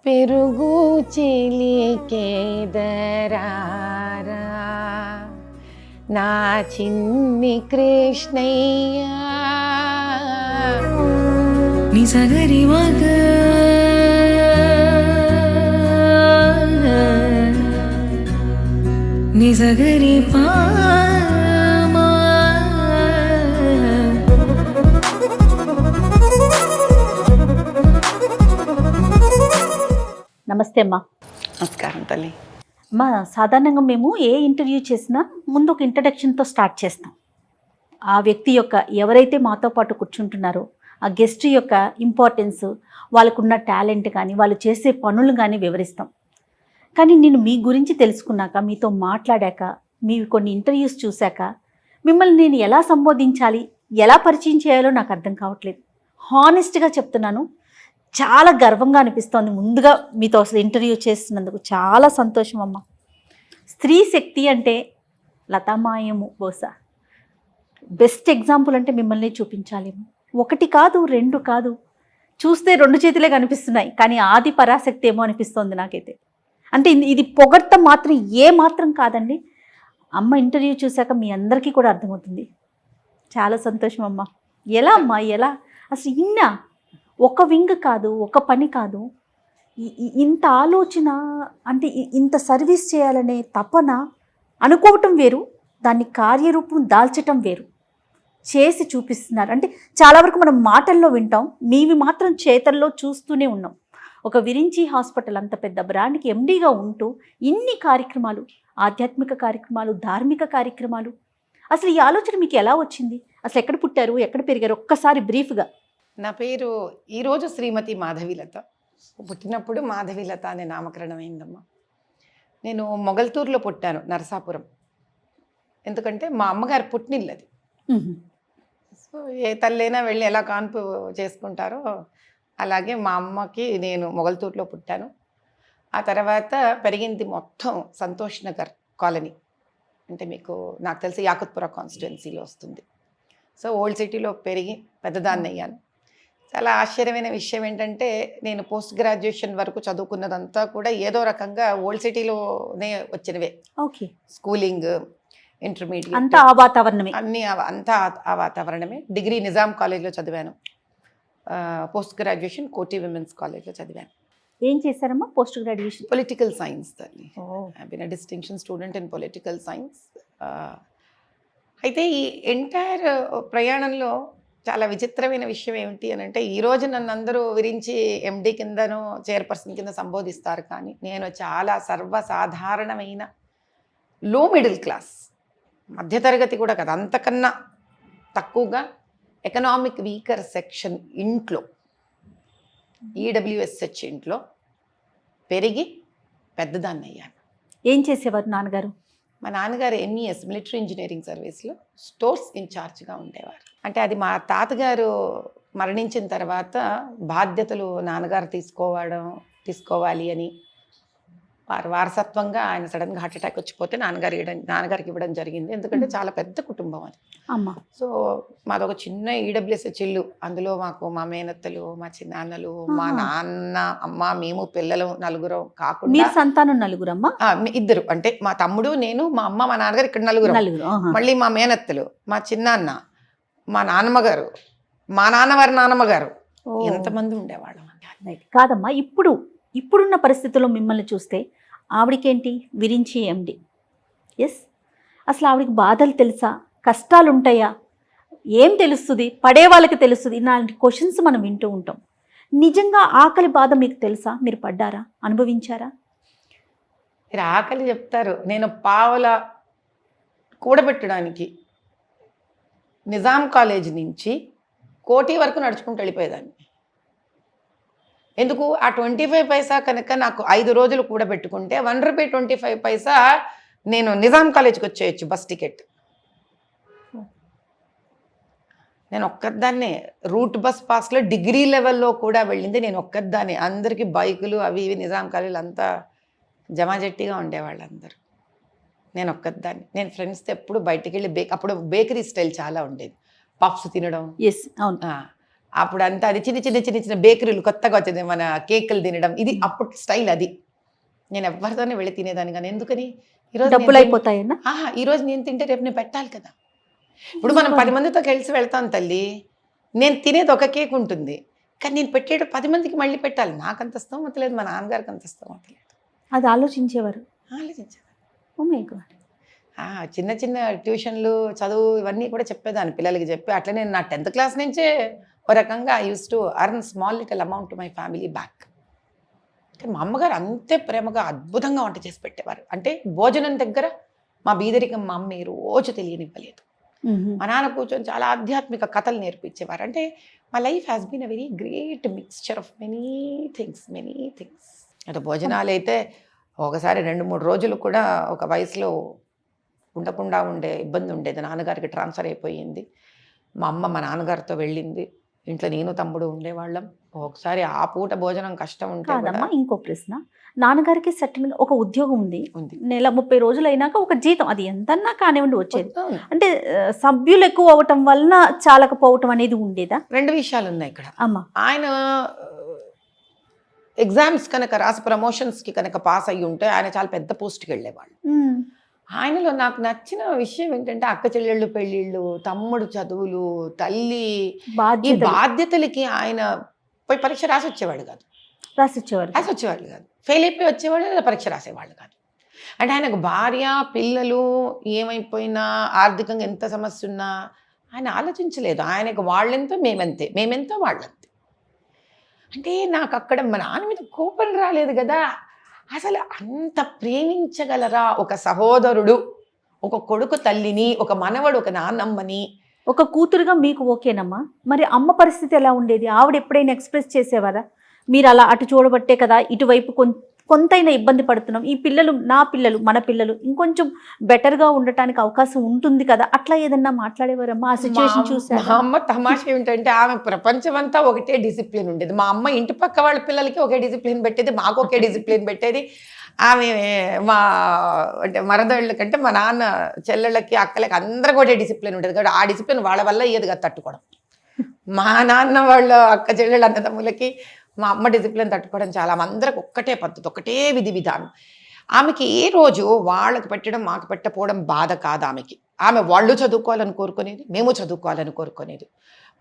పెరుగు చిలికేదరారా నా చిన్ని కృష్ణయ్య నిజగరి మగ నిజగరి పా నమస్తే అమ్మా. నమస్కారం తల్లి. అమ్మా, సాధారణంగా మేము ఏ ఇంటర్వ్యూ చేసినా ముందు ఒక ఇంట్రడక్షన్తో స్టార్ట్ చేస్తాం. ఆ వ్యక్తి యొక్క ఎవరైతే మాతో పాటు కూర్చుంటున్నారో ఆ గెస్ట్ యొక్క ఇంపార్టెన్స్, వాళ్ళకున్న టాలెంట్ కానీ వాళ్ళు చేసే పనులు కానీ వివరిస్తాం. కానీ నేను మీ గురించి తెలుసుకున్నాక, మీతో మాట్లాడాక, మీ కొన్ని ఇంటర్వ్యూస్ చూశాక మిమ్మల్ని నేను ఎలా సంబోధించాలి, ఎలా పరిచయం చేయాలో నాకు అర్థం కావట్లేదు. హానెస్ట్గా చెప్తున్నాను, చాలా గర్వంగా అనిపిస్తోంది. ముందుగా మీతో అసలు ఇంటర్వ్యూ చేస్తున్నందుకు చాలా సంతోషం అమ్మ. స్త్రీ శక్తి అంటే లతామాయము బహుశా బెస్ట్ ఎగ్జాంపుల్ అంటే మిమ్మల్ని చూపించాలేమో. ఒకటి కాదు, రెండు కాదు, చూస్తే రెండు చేతులే కనిపిస్తున్నాయి, కానీ ఆది పరాశక్తి ఏమో అనిపిస్తోంది నాకైతే. అంటే ఇది పొగడ్త మాత్రం ఏ మాత్రం కాదండి. అమ్మ ఇంటర్వ్యూ చూశాక మీ అందరికీ కూడా అర్థమవుతుంది. చాలా సంతోషం అమ్మ. ఎలా అమ్మా, ఎలా అసలు ఇన్నా ఒక వింగ్ కాదు, ఒక పని కాదు, ఇంత ఆలోచన, అంటే ఇంత సర్వీస్ చేయాలనే తపన అనుకోవటం వేరు, దాన్ని కార్యరూపం దాల్చటం వేరు. చేసి చూపిస్తున్నారు అంటే చాలా వరకు మనం మాటల్లో వింటాం, మీవి మాత్రం చేతల్లో చూస్తూనే ఉన్నాం. ఒక విరించి హాస్పిటల్ అంత పెద్ద బ్రాండ్కి ఎండీగా ఉంటూ ఇన్ని కార్యక్రమాలు, ఆధ్యాత్మిక కార్యక్రమాలు, ధార్మిక కార్యక్రమాలు. అసలు ఈ ఆలోచన మీకు ఎలా వచ్చింది? అసలు ఎక్కడ పుట్టారు, ఎక్కడ పెరిగారు? ఒక్కసారి బ్రీఫ్గా. నా పేరు ఈరోజు శ్రీమతి మాధవీలత. పుట్టినప్పుడు మాధవీలత అనే నామకరణం అయిందమ్మా. నేను మొగల్తూరులో పుట్టాను, నరసాపురం. ఎందుకంటే మా అమ్మగారు పుట్టినిల్లు అది. సో ఏ తల్లైనా వెళ్ళి ఎలా కాన్పు చేసుకుంటారో అలాగే మా అమ్మకి నేను మొగల్తూరులో పుట్టాను. ఆ తర్వాత పెరిగింది మొత్తం సంతోష్ నగర్ కాలనీ, అంటే మీకు నాకు తెలిసి యాకుత్పుర కాన్స్టిట్యున్సీలో వస్తుంది. సో ఓల్డ్ సిటీలో పెరిగి పెద్దదాన్ని అయ్యాను. చాలా ఆశ్చర్యమైన విషయం ఏంటంటే, నేను పోస్ట్ గ్రాడ్యుయేషన్ వరకు చదువుకున్నదంతా కూడా ఏదో రకంగా ఓల్డ్ సిటీలోనే వచ్చినవే. ఓకే. స్కూలింగ్, ఇంటర్మీడియట్ అంతా ఆ వాతావరణమే, అన్నీ అంతా ఆ వాతావరణమే. డిగ్రీ నిజాం కాలేజ్లో చదివాను. పోస్ట్ గ్రాడ్యుయేషన్ కోటి విమెన్స్ కాలేజ్లో చదివాను. ఏం చేశారమ్మా పోస్ట్ గ్రాడ్యుయేషన్? Political science. దాన్ని I been a distinction student in political science. అయితే ఈ ఎంటైర్ ప్రయాణంలో చాలా విచిత్రమైన విషయం ఏమిటి అని అంటే, ఈరోజు నన్ను అందరూ విరించి ఎండి కిందనో చైర్పర్సన్ కింద సంబోధిస్తారు, కానీ నేను చాలా సర్వసాధారణమైన లో మిడిల్ క్లాస్, మధ్యతరగతి కూడా కదా, అంతకన్నా తక్కువగా ఎకనామిక్ వీకర్ సెక్షన్ ఇంట్లో, ఈడబ్ల్యూఎస్హెచ్ ఇంట్లో పెరిగి పెద్దదాన్ని అయ్యాను. ఏం చేసేవారు నాన్నగారు? మా నాన్నగారు ఎంఈఎస్ మిలిటరీ ఇంజనీరింగ్ సర్వీస్లో స్టోర్స్ ఇన్ఛార్జ్గా ఉండేవారు. అంటే అది మా తాతగారు మరణించిన తర్వాత బాధ్యతలు నాన్నగారు తీసుకోవాలి అని వారసత్వంగా ఆయన సడన్గా హార్ట్ అటాక్ వచ్చిపోతే నాన్నగారికి ఇవ్వడం జరిగింది. ఎందుకంటే చాలా పెద్ద కుటుంబం అది. అమ్మ. సో మాదొక చిన్న ఈడబ్ల్యూఎస్హెచ్ ఇల్లు. అందులో మాకు మా మేనత్తలు, మా చిన్నాన్నలు, మా నాన్న, అమ్మ, మేము పిల్లలు నలుగురు కాకుండా. మీరు సంతానం నలుగురమ్మా? ఇద్దరు, అంటే మా తమ్ముడు, నేను, మా అమ్మ, మా నాన్నగారు, ఇక్కడ నలుగురు. మళ్ళీ మా మేనత్తలు, మా చిన్నాన్న, మా నాన్నమ్మగారు, మా నాన్నవారి నాన్నమ్మగారు, ఎంతమంది ఉండేవాళ్ళం. కాదమ్మా, ఇప్పుడున్న పరిస్థితుల్లో మిమ్మల్ని చూస్తే ఆవిడకేంటి విరించి ఎండి, ఎస్, అసలు ఆవిడకి బాధలు తెలుసా, కష్టాలు ఉంటాయా, ఏం తెలుస్తుంది, పడే వాళ్ళకి తెలుస్తుంది, ఇలాంటి క్వశ్చన్స్ మనం వింటూ ఉంటాం. నిజంగా ఆకలి బాధ మీకు తెలుసా? మీరు పడ్డారా, అనుభవించారా? మీరు ఆకలి చెప్తారు, నేను పావల కూడబెట్టడానికి నిజాం కాలేజ్ నుంచి కోటి వరకు నడుచుకుంటూ వెళ్ళిపోయేదాన్ని. ఎందుకు? ఆ 25 పైసా కనుక నాకు 5 రోజులు కూడబెట్టుకుంటే ₹1.25 నేను నిజాం కాలేజ్కి వచ్చేయచ్చు బస్ టికెట్. నేను ఒక్కదాన్నే రూట్ బస్ పాస్లో డిగ్రీ లెవెల్లో కూడా వెళ్ళింది నేను ఒక్కదాన్నే. అందరికీ బైకులు అవి ఇవి నిజాం కాలేజీలు అంతా జమాజట్టిగా ఉండేవాళ్ళు అందరూ. నేను ఒక్కదాన్ని. నేను ఫ్రెండ్స్తో ఎప్పుడు బయటికి వెళ్ళి అప్పుడు బేకరీ స్టైల్ చాలా ఉండేది, పఫ్స్ తినడం. అవును. అప్పుడు అంతా అది చిన్న చిన్న చిన్న చిన్న బేకరీలు కొత్తగా వచ్చింది, మన కేకులు తినడం, ఇది అప్పుడు స్టైల్ అది. నేను ఎవరితోనే వెళ్ళి తినేదాన్ని కానీ, ఎందుకని ఈరోజు డబ్బులు అయిపోతాయన్నా. ఈరోజు నేను తింటే రేపు నేను పెట్టాలి కదా. ఇప్పుడు మనం 10 మందితో కలిసి వెళ్తాం తల్లి, నేను తినేది ఒక కేక్ ఉంటుంది కానీ నేను పెట్టేటప్పుడు 10 మందికి మళ్ళీ పెట్టాలి. నాకు అంత స్తోమత లేదు, మా నాన్నగారికి అంత స్తోమత లేదు. అది ఆలోచించేవారు. ఆలోచించాలి. Oh my God. చిన్న చిన్న ట్యూషన్లు చదువు ఇవన్నీ కూడా చెప్పేదాన్ని పిల్లలకి చెప్పి, అట్లా నేను నా 10th క్లాస్ నుంచే ఒక రకంగా I use to earn small little amount to my family back. కానీ మా అమ్మగారు అంతే ప్రేమగా అద్భుతంగా వంట చేసి పెట్టేవారు. అంటే భోజనం దగ్గర మా బీదరికం మా అమ్మ రోజు తెలియనివ్వలేదు. మా నాన్న కూర్చొని చాలా ఆధ్యాత్మిక కథలు నేర్పించేవారు. అంటే మా life has been a very great mixture of many things. అంటే భోజనాలు అయితే ఒకసారి 2-3 రోజులు కూడా ఒక వయసులో ఉండకుండా ఉండే ఇబ్బంది ఉండేది. నాన్నగారికి ట్రాన్స్ఫర్ అయిపోయింది, మా అమ్మ మా నాన్నగారితో వెళ్ళింది, ఇంట్లో నేను తమ్ముడు ఉండేవాళ్ళం. ఒకసారి ఆ పూట భోజనం కష్టం ఉంటే కాదమ్మా, ఇంకో ప్రశ్న. నాన్నగారికి సర్టన్ ఒక ఉద్యోగం ఉంది, ఉంది. నెల 30 రోజులు అయినాక ఒక జీతం, అది ఎంతన్నా కానివ్వండి వచ్చేది. అంటే సభ్యులు ఎక్కువ అవటం వలన చాలకపోవటం అనేది ఉండేదా? 2 విషయాలు ఉన్నాయి ఇక్కడ. అమ్మా, ఆయన ఎగ్జామ్స్ కనుక రాసి ప్రమోషన్స్కి కనుక పాస్ అయ్యి ఉంటే ఆయన చాలా పెద్ద పోస్ట్కి వెళ్ళేవాళ్ళు. ఆయనలో నాకు నచ్చిన విషయం ఏంటంటే అక్క చెల్లెళ్ళు పెళ్ళిళ్ళు, తమ్ముడు చదువులు, తల్లి ఈ బాధ్యతలకి ఆయన పోయి పరీక్ష రాసి వచ్చేవాడు కాదు. రాసి వచ్చేవాళ్ళు కాదు, ఫెయిల్ అయిపోయి వచ్చేవాళ్ళు లేదా పరీక్ష రాసేవాళ్ళు కాదు. అంటే ఆయనకు భార్య పిల్లలు ఏమైపోయినా ఆర్థికంగా ఎంత సమస్య ఉన్నా ఆయన ఆలోచించలేదు. ఆయనకు వాళ్ళెంతో మేమెంతో వాళ్ళంతే. అంటే నాకు అక్కడ మా నాన్న మీద కోపం రాలేదు కదా, అసలు అంత ప్రేమించగలరా ఒక సహోదరుడు, ఒక కొడుకు తల్లిని, ఒక మనవడు ఒక నాన్నమ్మని. ఒక కూతురుగా మీకు ఓకేనమ్మా, మరి అమ్మ పరిస్థితి ఎలా ఉండేది? ఆవిడ ఎప్పుడైనా ఎక్స్ప్రెస్ చేసేవారా, మీరు అలా అటు చూడబట్టే కదా ఇటువైపు కొంతైనా ఇబ్బంది పడుతున్నాం, ఈ పిల్లలు నా పిల్లలు మన పిల్లలు ఇంకొంచెం బెటర్గా ఉండటానికి అవకాశం ఉంటుంది కదా, అట్లా ఏదన్నా మాట్లాడేవారమ్మా? ఆ సిచ్యువేషన్ చూసారు? మా అమ్మ తమాషా ఏమిటంటే ఆమె ప్రపంచం అంతా ఒకటే డిసిప్లిన్ ఉండేది. మా అమ్మ ఇంటి పక్క వాళ్ళ పిల్లలకి ఒకే డిసిప్లిన్ పెట్టేది, మాకు ఒకే డిసిప్లిన్ పెట్టేది. ఆమె మా అంటే మరదళ్ళ కంటే మా నాన్న చెల్లెళ్ళకి అక్కలకి అందరికి ఒకటే డిసిప్లిన్ ఉండేది కాబట్టి ఆ డిసిప్లిన్ వాళ్ళ వల్ల అయ్యేది కదా తట్టుకోవడం. మా నాన్న వాళ్ళ అక్క చెల్లెళ్ళు అన్నదమ్ములకి మా అమ్మ డిసిప్లిన్ తట్టుకోవడం చాలా, అందరికి ఒక్కటే పద్ధతి, ఒకటే విధి విధానం. ఆమెకి ఏ రోజు వాళ్ళకి పెట్టడం మాకు పెట్టకపోవడం బాధ కాదు ఆమెకి. ఆమె వాళ్ళు చదువుకోవాలని కోరుకునేది, మేము చదువుకోవాలని కోరుకునేది.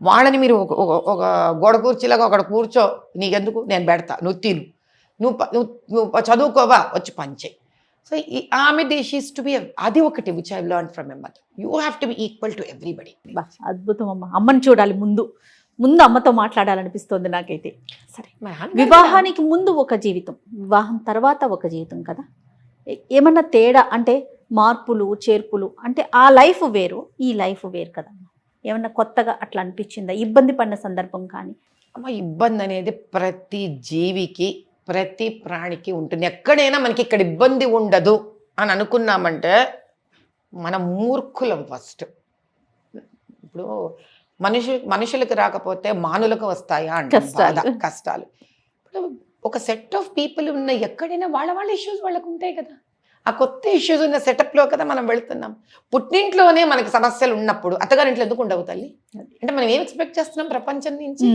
వాళ్ళని మీరు ఒక గోడ కూర్చిలాగా ఒకడు కూర్చో, నీకెందుకు నేను పెడతా, నువ్వు తిను, నువ్వు చదువుకోవా వచ్చి పంచే. సో ఆమె షీస్ టు బి, అది ఒకటి which I learn from my mother. You have to be equal to everybody. అద్భుతం అమ్మ, అమ్మని చూడాలి ముందు అమ్మతో మాట్లాడాలనిపిస్తుంది నాకైతే. సరే, వివాహానికి ముందు ఒక జీవితం, వివాహం తర్వాత ఒక జీవితం కదా, ఏమన్నా తేడా అంటే మార్పులు చేర్పులు అంటే ఆ లైఫ్ వేరు ఈ లైఫ్ వేరు కదా, ఏమన్నా కొత్తగా అట్లా అనిపించిందా? ఇబ్బంది పడిన సందర్భం కానీ? అమ్మ, ఇబ్బంది అనేది ప్రతి జీవికి ప్రతి ప్రాణికి ఉంటుంది. ఎక్కడైనా మనకి ఇక్కడ ఇబ్బంది ఉండదు అని అనుకున్నామంటే మనం మూర్ఖులం ఫస్ట్. ఇప్పుడు మనుషులకు రాకపోతే మానులకు వస్తాయా అంటే కష్టాలు. ఇప్పుడు ఒక సెట్ ఆఫ్ పీపుల్ ఉన్న ఎక్కడైనా వాళ్ళ ఇష్యూస్ వాళ్ళకు ఉంటాయి కదా. ఆ కొత్త ఇష్యూస్ ఉన్న సెటప్లో కదా మనం వెళ్తున్నాం. పుట్టింట్లోనే మనకి సమస్యలు ఉన్నప్పుడు అత్తగారింట్లో ఎందుకు ఉండవు తల్లి? అంటే మనం ఏం ఎక్స్పెక్ట్ చేస్తున్నాం ప్రపంచం నుంచి?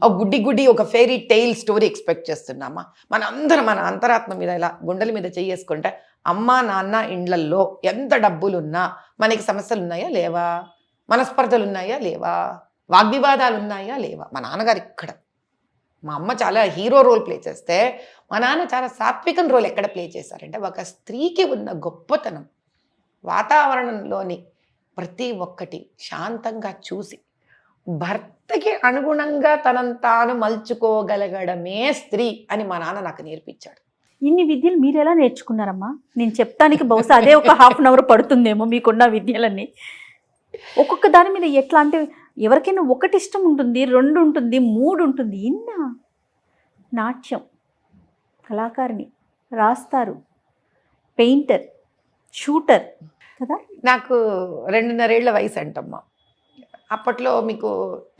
ఒక గుడ్డి ఒక ఫెయిరీ టైల్ స్టోరీ ఎక్స్పెక్ట్ చేస్తున్నామా? మన అంతరాత్మ మీద ఇలా గుండెల మీద చేసుకుంటే అమ్మా నాన్న ఇండ్లల్లో ఎంత డబ్బులున్నా మనకి సమస్యలు ఉన్నాయా లేవా? మనస్పర్ధలు ఉన్నాయా లేవా? వాగ్వివాదాలు ఉన్నాయా లేవా? మా నాన్నగారు ఇక్కడ, మా అమ్మ చాలా హీరో రోల్ ప్లే చేస్తే మా నాన్న చాలా సాత్వికం రోల్ ఎక్కడ ప్లే చేశారంటే, ఒక స్త్రీకి ఉన్న గొప్పతనం వాతావరణంలోని ప్రతి ఒక్కటి శాంతంగా చూసి భర్తకి అనుగుణంగా తనను తాను మలుచుకోగలగడమే స్త్రీ అని మా నాన్న నాకు నేర్పించాడు. ఇన్ని విద్యలు మీరు ఎలా నేర్చుకున్నారమ్మా? నేను చెప్తానికి బహుశా అదే ఒక ½ అవర్ పడుతుందేమో మీకున్న విద్యలన్నీ. ఒక్కొక్క దాని మీద ఎట్లా అంటే ఎవరికైనా ఒకటి ఇష్టం ఉంటుంది, 2 ఉంటుంది, 3 ఉంటుంది. నాట్యం కళాకారిణి, రాస్తారు, పెయింటర్, షూటర్ కదా. నాకు 2.5 ఏళ్ల వయసు అంటమ్మా. అప్పట్లో మీకు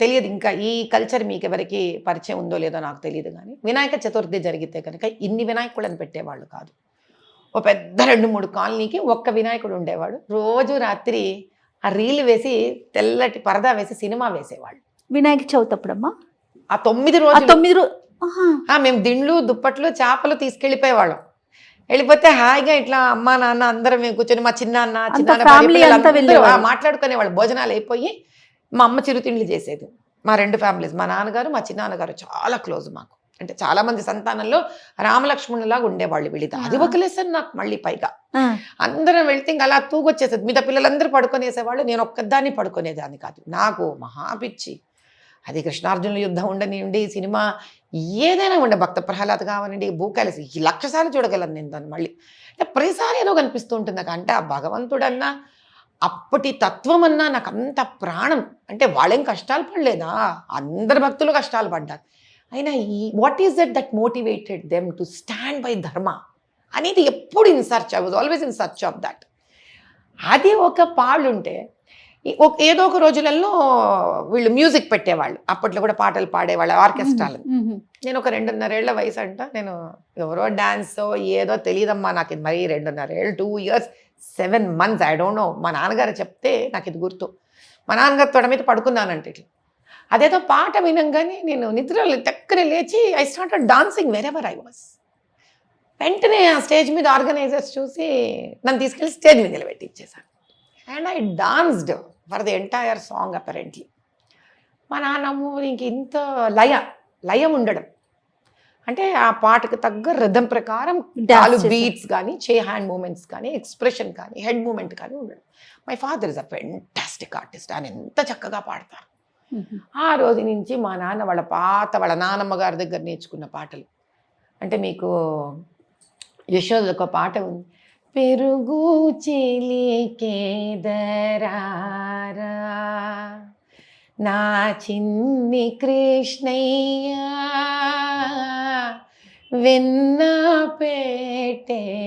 తెలియదు, ఇంకా ఈ కల్చర్ మీకు ఎవరికి పరిచయం ఉందో లేదో నాకు తెలియదు, కానీ వినాయక చతుర్థి జరిగితే కనుక ఇన్ని వినాయకులను పెట్టేవాళ్ళు కాదు. ఓ పెద్ద 2-3 కాలనీకి ఒక్క వినాయకుడు ఉండేవాడు. రోజు రాత్రి ఆ రీల్ వేసి తెల్లటి పరదా వేసి సినిమా వేసేవాళ్ళు. వినాయక చవితి అప్పుడమ్మా ఆ 9 ఆ రోజులు 9 ఆహా. మేము దిండ్లు దుప్పట్లు చేపలు తీసుకెళ్ళిపోయేవాళ్ళం. వెళ్ళిపోతే హాయిగా ఇట్లా అమ్మా నాన్న అందరం మేము కూర్చొని మా చిన్నాన్న చిన్నాన్న భార్య family పిల్లలు అంతా అందరూ వెళ్ళేవాళ్ళు. మాట్లాడుకునేవాళ్ళు. భోజనాలు అయిపోయి మా అమ్మ చిరుతిండ్లు చేసేది. మా 2 ఫ్యామిలీస్, మా నాన్నగారు మా చిన్నాన్నగారు చాలా క్లోజ్ మాకు. అంటే చాలా మంది సంతానంలో రామలక్ష్మణులాగా ఉండేవాళ్ళు వీళ్ళిద్దరు. అది ఒక లెసన్ నాకు మళ్ళీ పైగా. ఆ. అందరం వెళ్తే ఇంకా అలా తూగొచ్చేసేది. మిగతా పిల్లలందరూ పడుకునేసేవాళ్ళు, నేను ఒక్కదాన్ని పడుకునేదాన్ని కాదు. నాకు మహాపిచ్చి. అది కృష్ణార్జునుల యుద్ధం ఉండనివ్వండి, సినిమా ఏదైనా ఉండే, భక్త ప్రహ్లాద్ కావనండి, భూకాలసి 1,00,000 సార్లు చూడగలను నేను దాన్ని మళ్ళీ. అంటే ప్రతిసారి ఏదో కనిపిస్తూ ఉంటుంది నాకు. అంటే ఆ భగవంతుడన్నా అప్పటి తత్వం అన్నా నాకు అంత ప్రాణం. అంటే వాళ్ళేం కష్టాలు పడలేదా, అందరు భక్తులు కష్టాలు పడ్డారు. అయినా what is that motivated them to stand by ధర్మ అనేది ఎప్పుడు in search, I was always in search of that. అది ఒక పాళ్ళుంటే ఏదో ఒక రోజులలో వీళ్ళు మ్యూజిక్ పెట్టేవాళ్ళు. అప్పట్లో కూడా పాటలు పాడేవాళ్ళు ఆర్కెస్ట్రాలు. నేను ఒక 2.5 ఏళ్ల వయసు అంట. నేను ఎవరో డాన్స్ ఏదో తెలియదమ్మా నాకు, ఇది మరీ 2.5 ఏళ్ళు, 2 years 7 months, I don't no. మా నాన్నగారు చెప్తే నాకు ఇది గుర్తు. మా నాన్నగారు తొడ మీద పడుకున్నానంటే ఇట్లా. అదేదో పాట వినంగానే నేను నిద్రలో టక్కన లేచి I started dancing where ever I was. వెంటనే ఆ స్టేజ్ మీద ఆర్గనైజర్స్ చూసి నన్ను తీసుకెళ్ళి స్టేజ్ మీద నిలబెట్టి ఇచ్చేసాను. And I danced for the entire song apparently. మా నాన్నమ్మ ఇంక ఇంత లయం ఉండడం అంటే ఆ పాటకు తగ్గ రిథం ప్రకారం కాలు బీట్స్ కానీ, హ్యాండ్ మూమెంట్స్ కానీ, ఎక్స్ప్రెషన్ కానీ, హెడ్ మూమెంట్ కానీ ఉండడం. My father is a fantastic artist. ఆయన ఎంత చక్కగా పాడతారు. ఆ రోజు నుంచి మా నాన్న వాళ్ళ నానమ్మ గారి దగ్గర నేర్చుకున్న పాటలు అంటే మీకు యశోద ఒక పాట ఉంది, పెరుగు చిలికేదరారా నా చిన్ని కృష్ణయ్య వెన్న పెట్టేదరారా.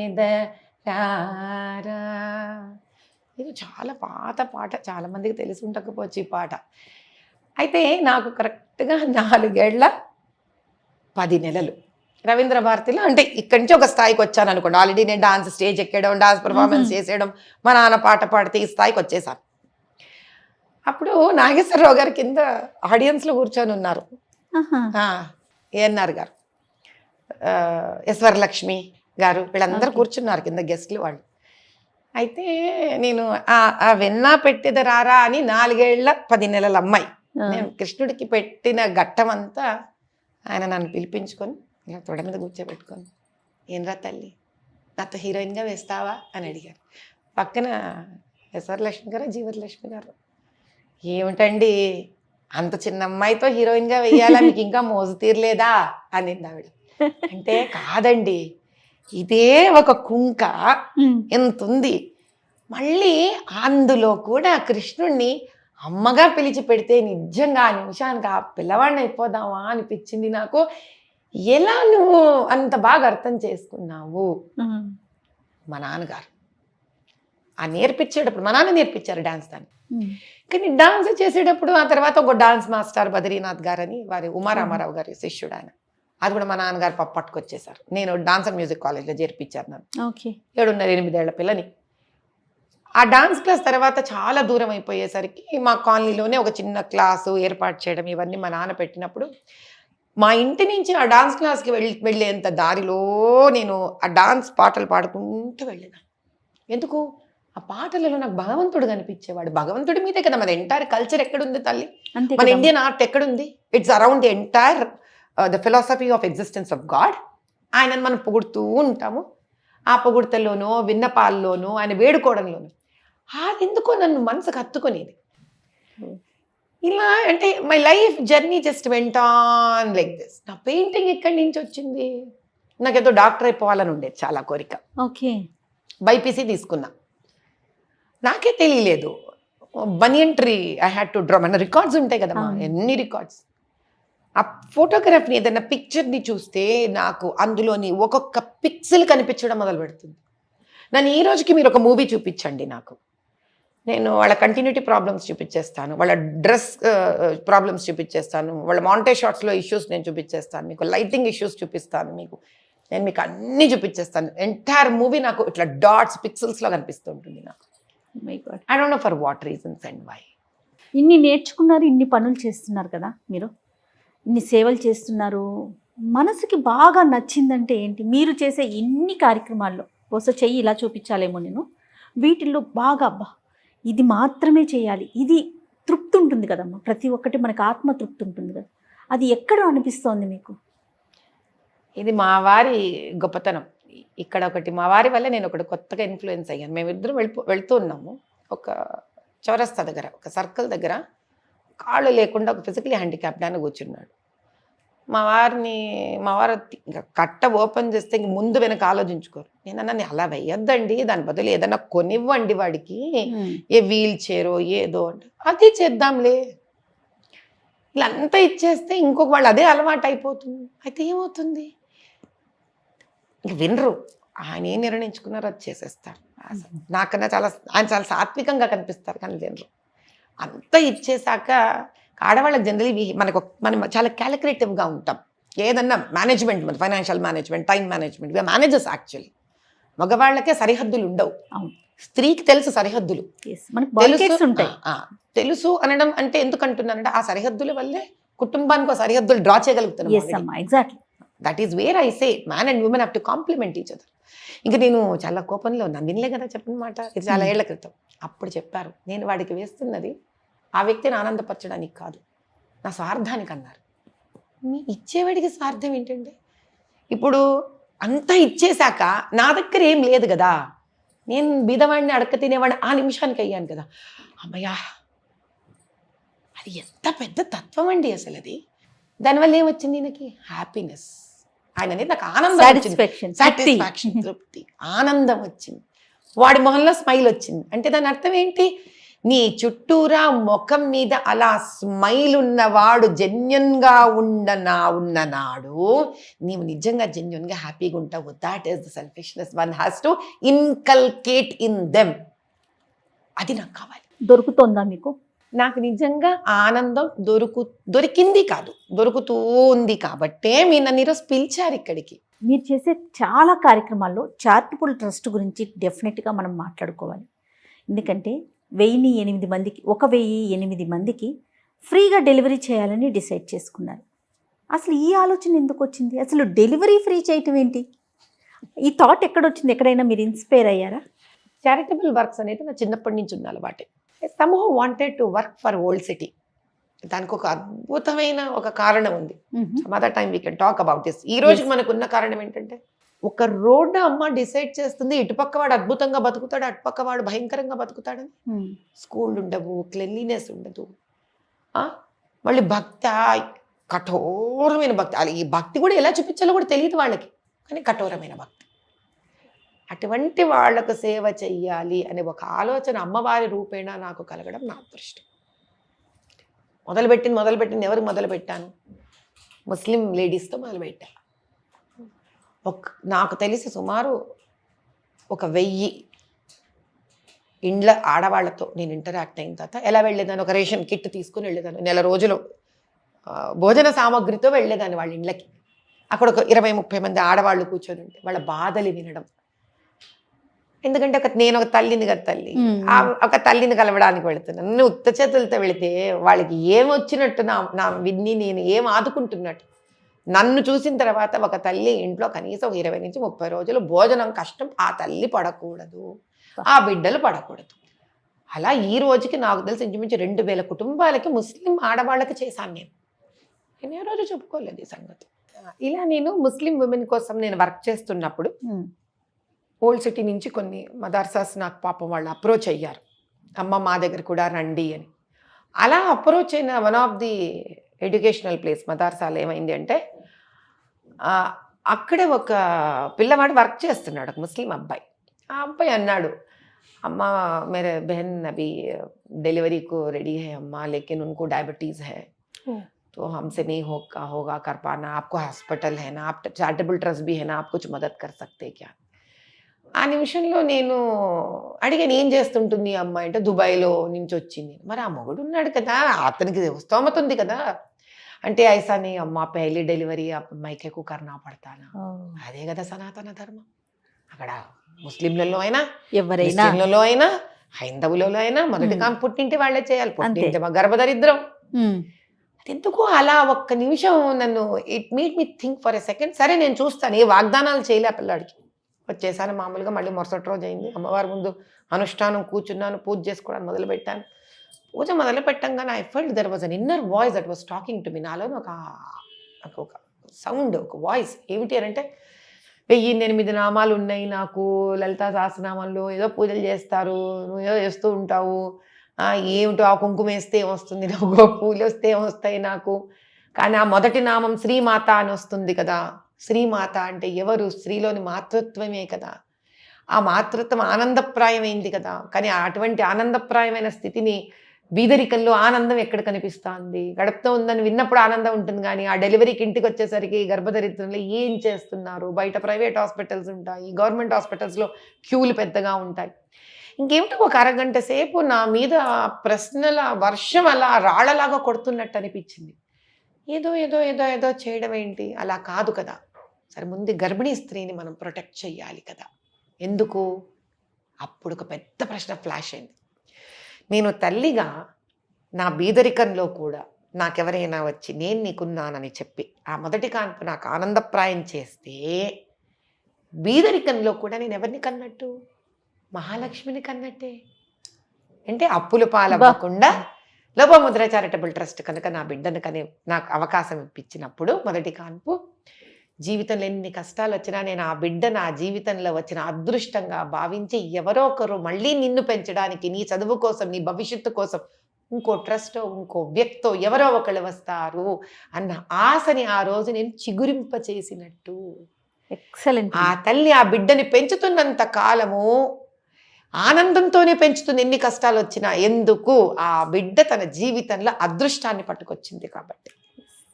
ఇది చాలా పాత పాట, చాలా మందికి తెలిసి ఉండకపోవచ్చు ఈ పాట. అయితే నాకు కరెక్ట్గా 4 ఏళ్ల 10 నెలలు రవీంద్ర భారతిలో, అంటే ఇక్కడి నుంచి ఒక స్థాయికి వచ్చాను అనుకోండి. ఆల్రెడీ నేను డాన్స్ స్టేజ్ ఎక్కడం, డాన్స్ పర్ఫార్మెన్స్ చేసేయడం, మా నాన్న పాట పాడితే ఈ స్థాయికి వచ్చేసాను. అప్పుడు నాగేశ్వరరావు గారి కింద ఆడియన్స్లో కూర్చొని ఉన్నారు. ఏఎన్ఆర్ గారు, వరలక్ష్మి గారు, వీళ్ళందరూ కూర్చున్నారు కింద గెస్ట్లు వాళ్ళు. అయితే నేను ఆ వెన్న పెట్టేది రారా అని 4 ఏళ్ల 10 నెలల అమ్మాయి నేను కృష్ణుడికి పెట్టిన ఘట్టం అంతా ఆయన నన్ను పిలిపించుకొని ఇలా తొడ మీద కూర్చోబెట్టుకొని, ఏంరా తల్లి నాతో హీరోయిన్గా వేస్తావా అని అడిగారు. పక్కన వరలక్ష్మి గారు, జీవరలక్ష్మి గారు, ఏమిటండి అంత చిన్న అమ్మాయితో హీరోయిన్గా వేయాలా, మీకు ఇంకా మోజు తీరలేదా అని ఆవిడ. అంటే కాదండి, ఇదే ఒక కుంక ఎంత ఉంది, మళ్ళీ అందులో కూడా కృష్ణుణ్ణి అమ్మగా పిలిచి పెడితే నిజంగా ఆ నిమిషానికి ఆ పిల్లవాడిని అయిపోదామా అనిపించింది నాకు. ఎలా నువ్వు అంత బాగా అర్థం చేసుకున్నావు? మా నాన్నగారు ఆ నేర్పించేటప్పుడు, మా నాన్న నేర్పించారు డాన్స్ దాన్ని. కానీ డాన్స్ చేసేటప్పుడు ఆ తర్వాత ఒక డాన్స్ మాస్టర్ బద్రీనాథ్ గారు అని, వారి ఉమారామారావు గారి శిష్యుడు ఆయన, అది కూడా మా నాన్నగారు పట్టుకొచ్చేసారు. నేను డాన్స్ అండ్ మ్యూజిక్ కాలేజ్లో చేర్పించారు నన్ను. 7.5-8 ఏళ్ల పిల్లని. ఆ డాన్స్ క్లాస్ తర్వాత చాలా దూరం అయిపోయేసరికి మా కాలనీలోనే ఒక చిన్న క్లాసు ఏర్పాటు చేయడం, ఇవన్నీ మా నాన్న పెట్టినప్పుడు మా ఇంటి నుంచి ఆ డాన్స్ క్లాస్కి వెళ్ళేంత దారిలో నేను ఆ డాన్స్ పాటలు పాడుకుంటూ వెళ్ళాను. ఎందుకు? ఆ పాటలలో నాకు భగవంతుడు కనిపించేవాడు. భగవంతుడి మీదే కదా మన ఎంటైర్ కల్చర్ ఎక్కడుంది తల్లి, మన ఇండియన్ ఆర్ట్ ఎక్కడుంది? It's around the entire the philosophy of existence of God. ఆయనను మనం పొగుడుతూ ఉంటాము. ఆ పొగుడుతల్లోనో విన్నపాల్లోనో ఆయన వేడుకోవడంలోనో అది ఎందుకో నన్ను మనసుకు హత్తుకునేది. ఇలా అంటే my life journey just went on like this. నా పెయింటింగ్ ఎక్కడి నుంచి వచ్చింది? నాకేదో డాక్టర్ అయిపోవాలని ఉండేది చాలా కోరిక. బైపీసీ తీసుకున్నా, నాకే తెలియలేదు. బనియన్ tree I had to draw. మన రికార్డ్స్ ఉంటాయి కదమ్మా, ఎన్ని రికార్డ్స్. ఆ ఫోటోగ్రఫీని ఏదైనా పిక్చర్ని చూస్తే నాకు అందులోని ఒక్కొక్క పిక్సెల్ కనిపించడం మొదలు పెడుతుంది. నన్ను ఈ రోజుకి మీరు ఒక మూవీ చూపించండి నాకు, నేను వాళ్ళ కంటిన్యూటీ ప్రాబ్లమ్స్ చూపించేస్తాను, వాళ్ళ డ్రెస్ ప్రాబ్లమ్స్ చూపించేస్తాను, వాళ్ళ మాంటే షాట్స్లో ఇష్యూస్ నేను చూపించేస్తాను, మీకు లైటింగ్ ఇష్యూస్ చూపిస్తాను, నేను మీకు అన్నీ చూపించేస్తాను. ఎంటైర్ మూవీ నాకు ఇట్లా డాట్స్ పిక్సెల్స్లో కనిపిస్తూ ఉంటుంది నాకు. I don't know for what reasons and why. ఇన్ని నేర్చుకున్నారు, ఇన్ని పనులు చేస్తున్నారు కదా మీరు. ఇన్ని సేవలు చేస్తున్నారు, మనసుకి బాగా నచ్చిందంటే ఏంటి? మీరు చేసే ఇన్ని కార్యక్రమాల్లో బహుశా చెయ్యి ఇలా చూపించాలేమో నేను, వీటిల్లో బాగా అబ్బా ఇది మాత్రమే చేయాలి, ఇది తృప్తి ఉంటుంది కదమ్మా, ప్రతి ఒక్కటి మనకు ఆత్మ తృప్తి ఉంటుంది కదా, అది ఎక్కడ అనిపిస్తోంది మీకు? ఇది మా వారి గొప్పతనం. ఇక్కడ ఒకటి మా వారి వల్ల నేను ఒకటి కొత్తగా ఇన్ఫ్లుయెన్స్ అయ్యాను. మేమిద్దరం వెళ్తూ ఉన్నాము ఒక చౌరస్తా దగ్గర, ఒక సర్కిల్ దగ్గర, కాళ్ళు లేకుండా ఒక ఫిజికలీ హ్యాండిక్యాప్డ్ అని కూర్చున్నాడు. మా వారు ఇంకా కట్ట ఓపెన్ చేస్తే ఇంక ముందు వెనక ఆలోచించుకోరు. నేనన్నా అలా వెయ్యొద్దండి, దాని బదులు ఏదన్నా కొనివ్వండి వాడికి, ఏ వీల్ చైరో ఏదో అంటే, అది చేద్దాంలే. ఇలా అంతా ఇచ్చేస్తే ఇంకొక వాళ్ళు అదే అలవాటు అయిపోతుంది. అయితే ఏమవుతుంది, ఇంక వినరు. ఆయన ఏం నిర్ణయించుకున్నారో అది చేసేస్తారు. నాకన్నా ఆయన చాలా సాత్వికంగా కనిపిస్తారు కానీ వినరు. అంతా ఇచ్చేసాక ఆడవాళ్ళకి జనరలీ మనం చాలా క్యాలిక్యులేటివ్గా ఉంటాం. ఏదన్నా మేనేజ్మెంట్, మన ఫైనాన్షియల్ మేనేజ్మెంట్, టైం మేనేజ్మెంట్, ఇవి మేనేజర్స్ యాక్చువల్లీ. మగవాళ్ళకే సరిహద్దులు ఉండవు, స్త్రీకి తెలుసు సరిహద్దులు. తెలుసు అనడం అంటే ఎందుకు అంటున్నానంటే ఆ సరిహద్దుల వల్లే కుటుంబానికి సరిహద్దులు డ్రా చేయగలుగుతున్నాం. Exactly, that is where I say man and women have to complement each other. ఇంకా నేను చాలా కోపంలో ఉన్నాను, వినలే కదా చెప్పిన మాట, ఇది చాలా ఏళ్ల క్రితం. అప్పుడు చెప్పారు, నేను వాడికి వేస్తున్నది ఆ వ్యక్తిని ఆనందపరచడానికి కాదు, నా స్వార్థానికి అన్నారు. మీ ఇచ్చేవాడికి స్వార్థం ఏంటంటే, ఇప్పుడు అంతా ఇచ్చేశాక నా దగ్గర ఏం లేదు కదా, నేను బీదవాడిని అడక్క తినేవాడిని ఆ నిమిషానికి అయ్యాను కదా, అమ్మయ్యా, అది ఎంత పెద్ద తత్వం అండి అసలు. అది దానివల్ల ఏమొచ్చింది, నాకు హ్యాపీనెస్, ఆయన అనేది నాకు ఆనందం, సాటిస్ఫాక్షన్, తృప్తి, ఆనందం వచ్చింది. వాడి మొహంలో స్మైల్ వచ్చింది. అంటే దాని అర్థం ఏంటి, నీ చుట్టూరా ముఖం మీద అలా స్మైల్ ఉన్నవాడు జెన్యున్గా ఉన్ననాడు నీవు నిజంగా జెన్యున్గా హ్యాపీగా ఉంటావు. That is the selfishness one has to inculcate in them. అది నాకు కావాలి. దొరుకుతుందా మీకు? నాకు నిజంగా ఆనందం దొరికింది కాదు, దొరుకుతూ ఉంది. కాబట్టే మీరు నన్ను ఈరోజు పిలిచారు ఇక్కడికి. మీరు చేసే చాలా కార్యక్రమాల్లో చారిటబుల్ ట్రస్ట్ గురించి డెఫినెట్గా మనం మాట్లాడుకోవాలి. ఎందుకంటే 1008 మందికి 1008 మందికి ఫ్రీగా డెలివరీ చేయాలని డిసైడ్ చేసుకున్నారు. అసలు ఈ ఆలోచన ఎందుకు వచ్చింది? అసలు డెలివరీ ఫ్రీ చేయటం ఏంటి? ఈ థాట్ ఎక్కడొచ్చింది? ఎక్కడైనా మీరు ఇన్స్పైర్ అయ్యారా? చారిటబుల్ వర్క్స్ అనేది నా చిన్నప్పటి నుంచి ఉన్న అలవాటే. Somehow wanted to work for old city. దానికి ఒక అద్భుతమైన ఒక కారణం ఉంది. Some other time we can talk about this. ఈ రోజుకి మనకు ఉన్న కారణం ఏంటంటే, ఒక రోడ్డు అమ్మ డిసైడ్ చేస్తుంది, ఇటుపక్క వాడు అద్భుతంగా బతుకుతాడు, అటుపక్క వాడు భయంకరంగా బతుకుతాడని. స్కూల్ ఉండవు, క్లెన్లీనెస్ ఉండదు, మళ్ళీ భక్తి, కఠోరమైన భక్తి. అలా ఈ భక్తి కూడా ఎలా చూపించాలో కూడా తెలియదు వాళ్ళకి, కానీ కఠోరమైన భక్తి. అటువంటి వాళ్లకు సేవ చెయ్యాలి అనే ఒక ఆలోచన అమ్మవారి రూపేణ నాకు కలగడం నా అదృష్టం. మొదలుపెట్టింది ఎవరికి మొదలుపెట్టాను? ముస్లిం లేడీస్తో మొదలుపెట్టా. నాకు తెలిసి సుమారు 1000 ఇండ్ల ఆడవాళ్లతో నేను ఇంటరాక్ట్ అయిన తర్వాత ఎలా వెళ్ళేదాన్ని, ఒక రేషన్ కిట్ తీసుకుని వెళ్ళేదాన్ని. నెల రోజులు భోజన సామాగ్రితో వెళ్ళేదాన్ని వాళ్ళ ఇండ్లకి. అక్కడ ఒక 20-30 మంది ఆడవాళ్ళు కూర్చొని ఉంటే వాళ్ళ బాధలు వినడం. ఎందుకంటే నేను ఒక తల్లిని కదా, ఒక తల్లిని కలవడానికి వెళుతున్నాను. నేను ఉత్త చేతులతో వెళితే వాళ్ళకి ఏమొచ్చినట్టు, నా విన్ని నేను ఏం ఆదుకుంటున్నట్టు. నన్ను చూసిన తర్వాత ఒక తల్లి ఇంట్లో కనీసం 20 నుంచి 30 రోజులు భోజనం కష్టం ఆ తల్లి పడకూడదు, ఆ బిడ్డలు పడకూడదు. అలా ఈ రోజుకి నాకు తెలిసి ఇంచుమించు 2000 కుటుంబాలకి ముస్లిం ఆడవాళ్ళకి చేశాను. నేను ఏ రోజు చెప్పుకోలేదు ఈ సంగతి. ఇలా నేను ముస్లిం ఉమెన్ కోసం నేను వర్క్ చేస్తున్నప్పుడు ఓల్డ్ సిటీ నుంచి కొన్ని మదర్సాస్ నాకు పాపం వాళ్ళు అప్రోచ్ అయ్యారు, అమ్మ మా దగ్గర కూడా రండి అని. అలా అప్రోచ్ అయిన one of the educational place మదర్సాలు ఏమైంది అంటే, అక్కడే ఒక పిల్లవాడు వర్క్ చేస్తున్నాడు, ఒక ముస్లిం అబ్బాయి. ఆ అబ్బాయి అన్నాడు, అమ్మ मेरे बहन अभी डिलीवरी को रेडी है अम्मा, लेकिन उनको डायबिटीज़ है, तो हमसे नहीं होगा कर पाना, आपको हॉस्पिटल है ना, आप चैरिटेबल ट्रस्ट भी है ना, आप कुछ मदद कर सकते क्या? ఆ నిమిషంలో నేను అడిగాను, ఏం చేస్తుంటుంది అమ్మాయి అంటే, దుబాయ్లో నుంచి వచ్చింది. మరి ఆ మొగుడు ఉన్నాడు కదా, అతనికి స్తోమత ఉంది కదా అంటే, ఐసా నీ అమ్మ పెళ్లి డెలివరీ మైకేకు కర్నా పడతానా. అదే కదా సనాతన ధర్మం. అక్కడ ముస్లింలలో అయినా, ఎవరైనా అయినా, హైందవులలో అయినా మొదటి పుట్టింటి వాళ్ళే చేయాలి. పుట్టింటి గర్భదరిద్రం. ఎందుకు అలా ఒక్క నిమిషం నన్ను it made me think for a second. సరే నేను చూస్తాను, ఏ వాగ్దానాలు చేయలే పిల్లాడికి. వచ్చేసాను మామూలుగా. మళ్ళీ మరుసటి రోజు అయింది, అమ్మవారి ముందు అనుష్ఠానం కూర్చున్నాను, పూజ చేసుకోవడానికి మొదలుపెట్టాను. పూజ మొదలు పెట్టంగానే I felt there was an inner voice that was talking to me. నాలో ఒక సౌండ్, ఒక వాయిస్ ఏమిటి అని అంటే, 1008 నామాలు ఉన్నాయి నాకు, లలితా సహస్రనామంలో ఏదో పూజలు చేస్తారు, నువ్వు ఏదో చేస్తూ ఉంటావు, ఏమిటో ఆ కుంకుమ వేస్తే ఏమొస్తుంది నాకు, పూలు వస్తే ఏమొస్తాయి నాకు, కానీ ఆ మొదటి నామం శ్రీమాత అని వస్తుంది కదా. శ్రీమాత అంటే ఎవరు? స్త్రీలోని మాతృత్వమే కదా. ఆ మాతృత్వం ఆనందప్రాయమైంది కదా. కానీ అటువంటి ఆనందప్రాయమైన స్థితిని బీదరికంలో ఆనందం ఎక్కడ కనిపిస్తుంది? గడుపుతూ ఉందని విన్నప్పుడు ఆనందం ఉంటుంది, కానీ ఆ డెలివరీకి ఇంటికి వచ్చేసరికి గర్భధరిత్రంలో ఏం చేస్తున్నారు? బయట ప్రైవేట్ హాస్పిటల్స్ ఉంటాయి, గవర్నమెంట్ హాస్పిటల్స్లో క్యూలు పెద్దగా ఉంటాయి. ఇంకేమిటో ఒక అరగంట సేపు నా మీద ప్రశ్నల వర్షం అలా రాళ్లలాగా కొడుతున్నట్టు అనిపించింది. ఏదో ఏదో ఏదో ఏదో చేయడం ఏంటి? అలా కాదు కదా. సరే, ముందు గర్భిణీ స్త్రీని మనం ప్రొటెక్ట్ చెయ్యాలి కదా. ఎందుకు? అప్పుడు ఒక పెద్ద ప్రశ్న ఫ్లాష్ అయింది. నేను తల్లిగా నా బీదరికంలో కూడా నాకెవరైనా వచ్చి నేను నీకున్నానని చెప్పి ఆ మొదటి కాన్పు నాకు ఆనందప్రాయం చేస్తే, బీదరికంలో కూడా నేను ఎవరిని కన్నట్టు? మహాలక్ష్మిని కన్నట్టే. అంటే అప్పుల పాలవ్వకుండా లోపముద్ర చారిటబుల్ ట్రస్ట్ కనుక నా బిడ్డను కని నాకు అవకాశం ఇప్పించినప్పుడు, మొదటి కాన్పు, జీవితంలో ఎన్ని కష్టాలు వచ్చినా నేను ఆ బిడ్డ నా జీవితంలో వచ్చిన అదృష్టంగా భావించి, ఎవరో ఒకరు మళ్ళీ నిన్ను పెంచడానికి, నీ చదువు కోసం, నీ భవిష్యత్తు కోసం ఇంకో ట్రస్టో ఇంకో వ్యక్తో ఎవరో ఒకళ్ళు వస్తారు అన్న ఆశని ఆ రోజు నేను చిగురింప చేసినట్టు. ఎక్సలెంట్. ఆ తల్లి ఆ బిడ్డని పెంచుతున్నంత కాలము ఆనందంతోనే పెంచుతుంది, ఎన్ని కష్టాలు వచ్చినా. ఎందుకు? ఆ బిడ్డ తన జీవితంలో అదృష్టాన్ని పట్టుకొచ్చింది కాబట్టి.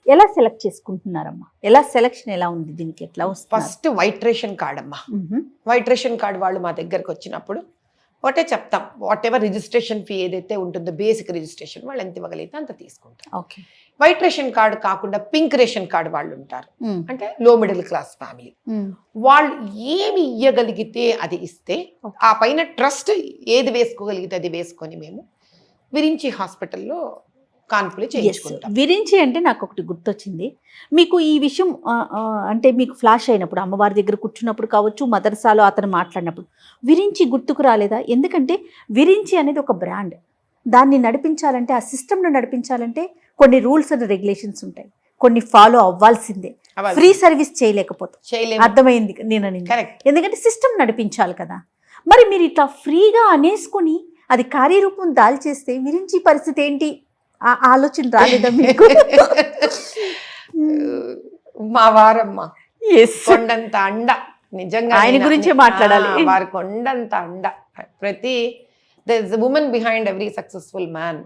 ఎలా సెలెక్ట్ చేసుకుంటున్నారమ్మా? ఎలా సెలెక్షన్ ఎలా ఉంది దీనికి? ఎట్లా వస్తుంది? ఫస్ట్ వైట్ రేషన్ కార్డ్ అమ్మా. వైట్ రేషన్ కార్డ్ వాళ్ళు మా దగ్గరకు వచ్చినప్పుడు ఒకటే చెప్తాం, వాట్ ఎవర్ రిజిస్ట్రేషన్ ఫీ ఏదైతే ఉంటుందో, బేసిక్ రిజిస్ట్రేషన్ వాళ్ళు ఎంత ఇవ్వగలిగితే అంత తీసుకుంటాం. ఓకే. వైట్ రేషన్ కార్డు కాకుండా పింక్ రేషన్ కార్డు వాళ్ళు ఉంటారు, అంటే లో మిడిల్ క్లాస్ ఫ్యామిలీ. వాళ్ళు ఏమి ఇవ్వగలిగితే అది ఇస్తే, ఆ పైన ట్రస్ట్ ఏది వేసుకోగలిగితే అది వేసుకొని మేము విరించి హాస్పిటల్లో కాన్పులు చేయించుకుంటాం. విరించి అంటే నాకు ఒకటి గుర్తొచ్చింది. మీకు ఈ విషయం అంటే మీకు ఫ్లాష్ అయినప్పుడు, అమ్మవారి దగ్గర కూర్చున్నప్పుడు కావచ్చు, మదర్సాలో అతను మాట్లాడినప్పుడు విరించి గుర్తుకు రాలేదా? ఎందుకంటే విరించి అనేది ఒక బ్రాండ్. దాన్ని నడిపించాలంటే, ఆ సిస్టమ్ను నడిపించాలంటే కొన్ని రూల్స్ అండ్ రెగ్యులేషన్స్ ఉంటాయి, కొన్ని ఫాలో అవ్వాల్సిందే. ఫ్రీ సర్వీస్ చేయలేకపోతాం. అర్థమైంది నేను. ఎందుకంటే సిస్టమ్ నడిపించాలి కదా. మరి మీరు ఇట్లా ఫ్రీగా అనేసుకొని అది కార్యరూపం దాల్చేస్తే విరించి పరిస్థితి ఏంటి? ఆ ఆలోచన రాలేదా మీకు? మా వారమ్మ కొండంత అండ, నిజంగా ఆయన గురించే మాట్లాడాలి. వారి కొండంత అండ. ప్రతి there is a woman behind every successful man.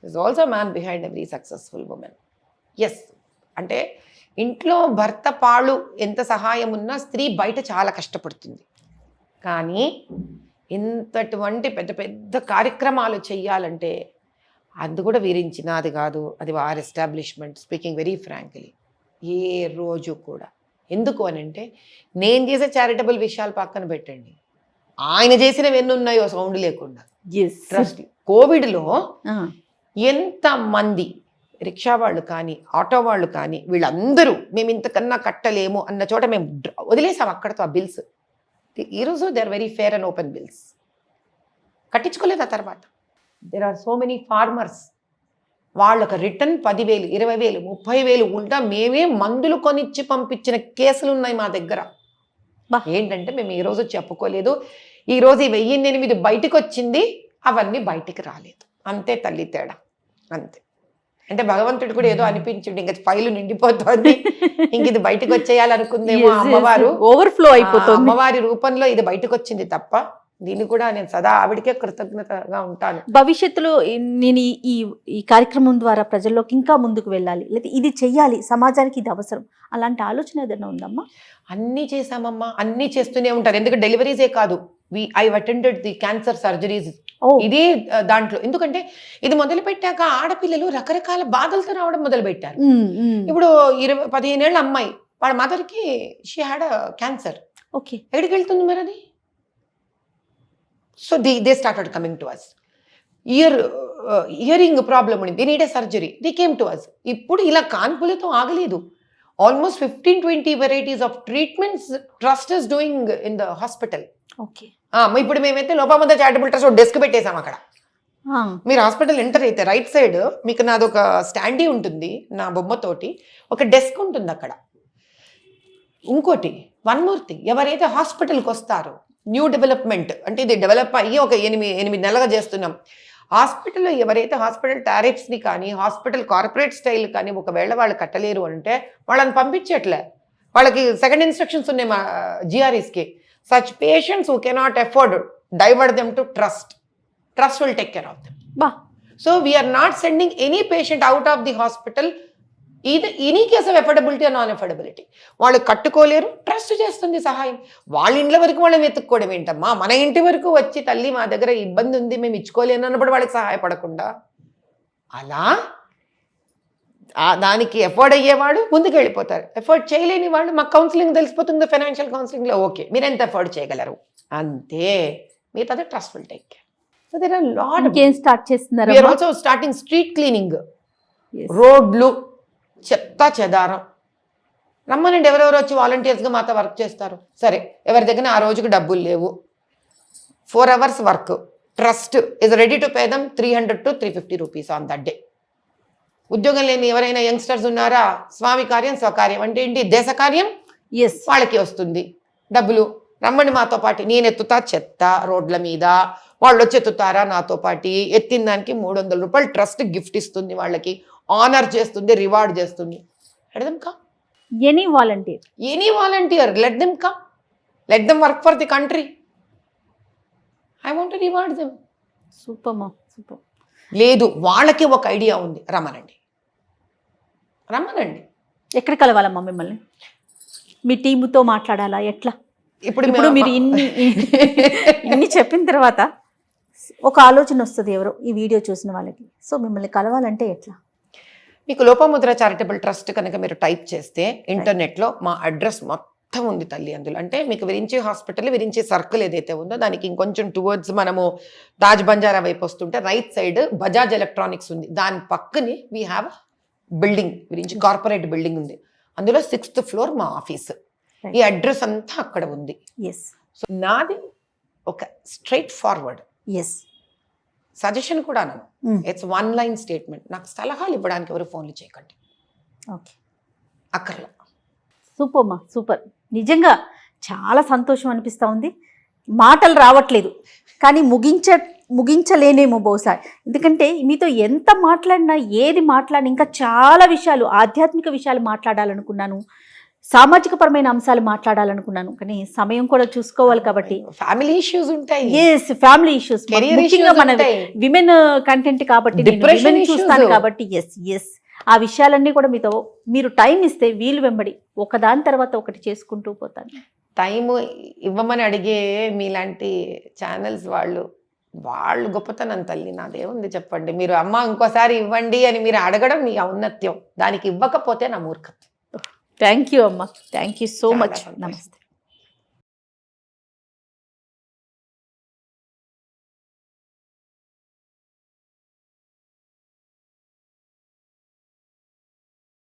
There is also a man behind every successful woman. Yes, అంటే ఇంట్లో భర్త పాళ్ళు ఎంత సహాయం ఉన్నా స్త్రీ బయట చాలా కష్టపడుతుంది. కానీ ఇంతటువంటి పెద్ద పెద్ద కార్యక్రమాలు చెయ్యాలంటే అది కూడా వీరించినది కాదు, అది వారి ఎస్టాబ్లిష్మెంట్. స్పీకింగ్ వెరీ ఫ్రాంక్లీ, ఏ రోజు కూడా. ఎందుకు అని అంటే, నేను చేసే చారిటబుల్ విషయాలు పక్కన పెట్టండి, ఆయన చేసినవి ఎన్ని ఉన్నాయో సౌండ్ లేకుండా. ట్రస్ట్ కోవిడ్లో ఎంతమంది రిక్షా వాళ్ళు కానీ, ఆటో వాళ్ళు కానీ, వీళ్ళందరూ మేము ఇంతకన్నా కట్టలేము అన్న చోట మేము వదిలేసాం అక్కడతో ఆ బిల్స్. ఈరోజు they are very fair and open bills. కట్టించుకోలేదు ఆ తర్వాత. There are so many farmers, వాళ్ళకి రిటర్న్ 10,000, 20,000, 30,000 ఉల్టా మేమే మందులు కొనిచ్చి పంపించిన కేసులు ఉన్నాయి మా దగ్గర. ఏంటంటే మేము ఈ రోజు చెప్పుకోలేదు, ఈరోజు ఈ 1008 బయటకు వచ్చింది, అవన్నీ బయటికి రాలేదు. అంతే తల్లి తేడా, అంతే. అంటే భగవంతుడు కూడా ఏదో అనిపించింది, ఇంకా ఫైలు నిండిపోతుంది, ఇంక ఇది బయటకు వచ్చేయాలనుకుందేమో అమ్మవారు. ఓవర్ఫ్లో అయిపోతుంది. అమ్మవారి రూపంలో ఇది బయటకు వచ్చింది తప్ప, దీన్ని కూడా నేను సదా ఆవిడకే కృతజ్ఞతగా ఉంటాను. భవిష్యత్తులో నేను ఈ కార్యక్రమం ద్వారా ప్రజల్లోకి ఇంకా ముందుకు వెళ్ళాలి, లేదా ఇది చెయ్యాలి, సమాజానికి ఇది అవసరం, అలాంటి ఆలోచన ఏదైనా ఉందమ్మా? అన్నీ చేసామమ్మా, అన్నీ చేస్తూనే ఉంటారు. ఎందుకంటే డెలివరీసే కాదు, I attended the cancer surgeries. ఇదే దాంట్లో, ఎందుకంటే ఇది మొదలు పెట్టాక ఆడపిల్లలు రకరకాల బాధలతో రావడం మొదలు పెట్టారు. ఇప్పుడు 15 ఏళ్ళ అమ్మాయి, వాళ్ళ మదర్కి షీ హ్యాడ్ క్యాన్సర్. ఓకే, ఎక్కడికి వెళ్తుంది మరి అది? So they started coming to us. Ear hearing problem ఉంది, they need a surgery, they came to us. ఇప్పుడు ఇలా కాన్పులతో ఆగలేదు. Almost 15-20 varieties of treatments trust is doing in the hospital. Okay. ఇప్పుడు మేమైతే లోపాముద్ర చారిటబుల్ ట్రస్ట్ డెస్క్ పెట్టేసాం అక్కడ. మీరు హాస్పిటల్ ఎంటర్ అయితే రైట్ సైడ్ మీకు నాదొక స్టాండీ ఉంటుంది నా బొమ్మతోటి, ఒక డెస్క్ ఉంటుంది అక్కడ. ఇంకోటి వన్ మోర్ థింగ్, ఎవరైతే హాస్పిటల్కి వస్తారో న్యూ డెవలప్మెంట్ అంటే ఇది డెవలప్ అయ్యి ఒక 8 నెలలుగా చేస్తున్నాం. హాస్పిటల్లో ఎవరైతే హాస్పిటల్ టారిఫ్స్ని కానీ హాస్పిటల్ కార్పొరేట్ స్టైల్ కానీ ఒకవేళ వాళ్ళు కట్టలేరు అంటే వాళ్ళని పంపించట్లే. వాళ్ళకి సెకండ్ ఇన్స్ట్రక్షన్స్ ఉన్నాయి మా జిఆర్ఈస్కి. Such patients who cannot afford divert them to trust. Trust will take care of them. So we are not sending any patient out of the hospital either any case of affordability or non-affordability. వాళ్ళు కట్టుకోలేరు, trust చేస్తుంది సహాయం. వాళ్ళ ఇంట్లో వరకు వాళ్ళని వెతుక్కోవడం ఏంటమ్మా, మన ఇంటి వరకు వచ్చి తల్లి మా దగ్గర ఇబ్బంది ఉంది మేము ఇచ్చుకోలేను అన్నప్పుడు వాళ్ళకి సహాయపడకుండా అలా దానికి ఎఫోర్డ్ అయ్యేవాడు ముందుకు వెళ్ళిపోతారు. ఎఫోర్డ్ చేయలేని వాళ్ళు మాకు కౌన్సిలింగ్ తెలిసిపోతుంది, ఫైనాన్షియల్ కౌన్సిలింగ్లో ఓకే మీరు ఎంత ఎఫోర్డ్ చేయగలరు అంతే, మిగతాది trust will take care. So there are a lot of... ఏం స్టార్ట్ చేస్తున్నారు? We are also starting street cleaning. రోడ్లు చెత్త చెదారం రమ్మనండి, ఎవరెవరు వచ్చి వాలంటీర్స్గా మాతో వర్క్ చేస్తారు. సరే ఎవరి దగ్గర ఆ రోజుకి డబ్బులు లేవు, 4 hours work, trust is ready to pay them 300 to 350 rupees on that day. ఉద్యోగం లేని ఎవరైనా యంగ్స్టర్స్ ఉన్నారా, స్వామి కార్యం స్వకార్యం అంటే ఏంటి, దేశ కార్యం వాళ్ళకి వస్తుంది డబ్బులు. రమ్మని మాతో పాటు, నేను ఎత్తుతా చెత్త రోడ్ల మీద, వాళ్ళు వచ్చి ఎత్తుతారా నాతో పాటు, ఎత్తిన దానికి 300 రూపాయలు ట్రస్ట్ గిఫ్ట్ ఇస్తుంది, వాళ్ళకి ఆనర్ చేస్తుంది, రివార్డ్ చేస్తుంది. Let them come, any volunteer let them come, let them work for the country. I want to reward them. Super. లేదు వాళ్ళకి ఒక ఐడియా ఉంది, రమ్మనండి. ఎక్కడ కలవాలమ్మా మిమ్మల్ని? మీ టీముతో మాట్లాడాలా ఎట్లా? ఇప్పుడు మీరు ఇన్ని చెప్పిన తర్వాత ఒక ఆలోచన వస్తుంది ఎవరో ఈ వీడియో చూసిన వాళ్ళకి, సో మిమ్మల్ని కలవాలంటే ఎట్లా? మీకు లోపాముద్ర చారిటబుల్ ట్రస్ట్ కనుక మీరు టైప్ చేస్తే ఇంటర్నెట్లో మా అడ్రస్ మొత్తం ఉంది తల్లి అందులో. అంటే మీకు విరించి హాస్పిటల్, విరించి సర్కిల్ ఏదైతే ఉందో దానికి ఇంకొంచెం టువర్డ్స్ మనము తాజ్ బంజారా వైపు వస్తుంటే రైట్ సైడ్ బజాజ్ ఎలక్ట్రానిక్స్ ఉంది, దాని పక్కనే we have building, Virinchi corporate building ఉంది, అందులో 6th floor మా ఆఫీస్. ఈ అడ్రస్ అంతా అక్కడ ఉంది. సో నాది ఒక స్ట్రైట్ ఫార్వర్డ్ సజెషన్ కూడా నన్ను, ఇట్స్ 1 line స్టేట్మెంట్. నాకు సలహాలు ఇవ్వడానికి ఎవరు ఫోన్లు చేయకండి, అక్కర్లా. సూపర్. నిజంగా చాలా సంతోషం అనిపిస్తూ ఉంది. మాటలు రావట్లేదు కానీ ముగించలేనేమో బహుశా, ఎందుకంటే మీతో ఎంత మాట్లాడినా ఏది మాట్లాడినా ఇంకా చాలా విషయాలు, ఆధ్యాత్మిక విషయాలు మాట్లాడాలనుకున్నాను, సామాజిక పరమైన అంశాలు మాట్లాడాలనుకున్నాను, కానీ సమయం కూడా చూసుకోవాలి కాబట్టి ఫ్యామిలీ ఇష్యూస్ ఉంటాయి. ఫ్యామిలీ ఇష్యూస్ ముఖ్యంగా మన విమెన్ కంటెంట్ కాబట్టి విమెన్ చూస్తాను కాబట్టి ఆ విషయాలన్నీ కూడా మీతో మీరు టైం ఇస్తే వీలు వెంబడి ఒకదాని తర్వాత ఒకటి చేసుకుంటూ పోతాను. టైం ఇవ్వమని అడిగే మీలాంటి ఛానల్స్ వాళ్ళు గొప్పతనం తల్లి, నాదేముంది చెప్పండి. మీరు అమ్మ ఇంకోసారి ఇవ్వండి అని మీరు అడగడం మీ ఔన్నత్యం, దానికి ఇవ్వకపోతే నా మూర్ఖత్వం. థ్యాంక్ యూ అమ్మ, థ్యాంక్ యూ సో మచ్. నమస్తే.